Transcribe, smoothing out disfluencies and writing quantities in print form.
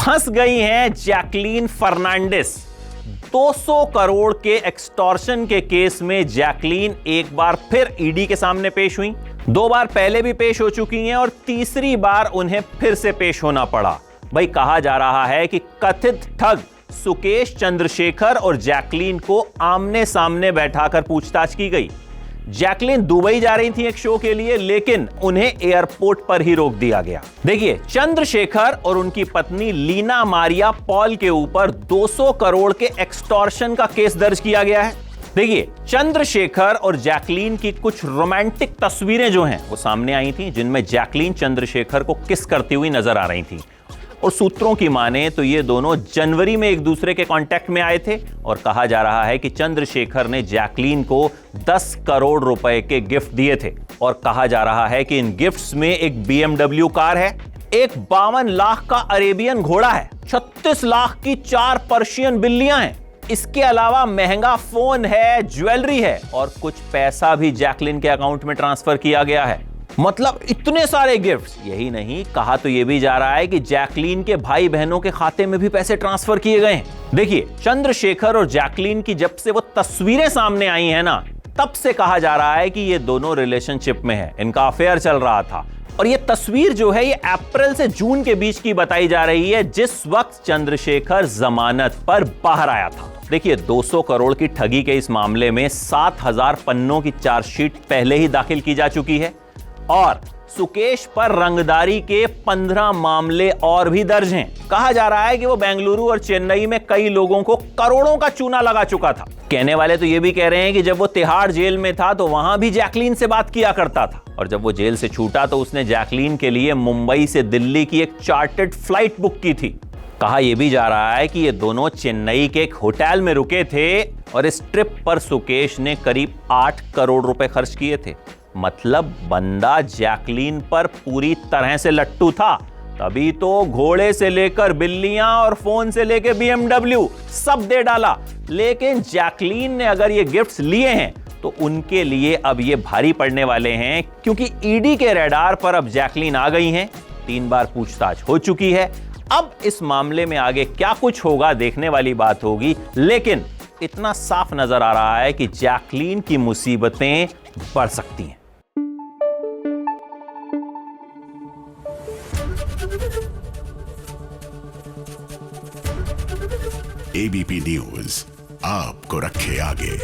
फंस गई हैं जैकलीन फर्नांडिस। 200 करोड़ के एक्सटॉर्शन के केस में जैकलीन एक बार फिर ईडी के सामने पेश हुई। 2 बार पहले भी पेश हो चुकी हैं और तीसरी बार उन्हें फिर से पेश होना पड़ा। भाई कहा जा रहा है कि कथित ठग सुकेश चंद्रशेखर और जैकलीन को आमने सामने बैठाकर पूछताछ की गई। जैकलीन दुबई जा रही थी एक शो के लिए, लेकिन उन्हें एयरपोर्ट पर ही रोक दिया गया। देखिए, चंद्रशेखर और उनकी पत्नी लीना मारिया पॉल के ऊपर 200 करोड़ के एक्सटॉर्शन का केस दर्ज किया गया है। देखिए, चंद्रशेखर और जैकलीन की कुछ रोमांटिक तस्वीरें जो हैं वो सामने आई थी, जिनमें जैकलीन चंद्रशेखर को किस करती हुई नजर आ रही थी। और सूत्रों की माने तो ये दोनों जनवरी में एक दूसरे के कांटेक्ट में आए थे और कहा जा रहा है कि चंद्रशेखर ने जैकलीन को 10 करोड़ रुपए के गिफ्ट दिए थे। और कहा जा रहा है कि इन गिफ्ट्स में एक BMW कार है, एक 52 लाख का अरेबियन घोड़ा है, 36 लाख की 4 पर्शियन बिल्लियां हैं। इसके अलावा महंगा फोन है, ज्वेलरी है और कुछ पैसा भी जैकलीन के अकाउंट में ट्रांसफर किया गया है। मतलब इतने सारे गिफ्ट्स। यही नहीं, कहा तो यह भी जा रहा है कि जैकलीन के भाई बहनों के खाते में भी पैसे ट्रांसफर किए गए हैं। देखिए, चंद्रशेखर और जैकलीन की जब से वो तस्वीरें सामने आई हैं ना, तब से कहा जा रहा है कि ये दोनों रिलेशनशिप में है, इनका अफेयर चल रहा था। और ये तस्वीर जो है ये अप्रैल से जून के बीच की बताई जा रही है, जिस वक्त चंद्रशेखर जमानत पर बाहर आया था। देखिए, 200 करोड़ की ठगी के इस मामले में 7000 पन्नों की चार्जशीट पहले ही दाखिल की जा चुकी है और सुकेश पर रंगदारी के 15 मामले और भी दर्ज हैं। कहा जा रहा है कि वो बेंगलुरु और चेन्नई में कई लोगों को करोड़ों का चूना लगा चुका था। कहने वाले तो ये भी कह रहे हैं कि जब वो तिहाड़ जेल में था तो वहां भी जैकलीन से बात किया करता था और जब वो जेल से छूटा तो उसने जैकलीन के लिए मुंबई से दिल्ली की एक चार्टर्ड फ्लाइट बुक की थी। कहा यह भी जा रहा है कि ये दोनों चेन्नई के एक होटल में रुके थे और इस ट्रिप पर सुकेश ने करीब 8 करोड़ रुपए खर्च किए थे। मतलब बंदा जैकलीन पर पूरी तरह से लट्टू था, तभी तो घोड़े से लेकर बिल्लियां और फोन से लेकर BMW सब दे डाला। लेकिन जैकलीन ने अगर ये गिफ्ट्स लिए हैं तो उनके लिए अब ये भारी पड़ने वाले हैं, क्योंकि ईडी के रडार पर अब जैकलीन आ गई हैं। 3 बार पूछताछ हो चुकी है। अब इस मामले में आगे क्या कुछ होगा देखने वाली बात होगी, लेकिन इतना साफ नजर आ रहा है कि जैकलीन की मुसीबतें बढ़ सकती हैं। ABP न्यूज आपको रखे आगे।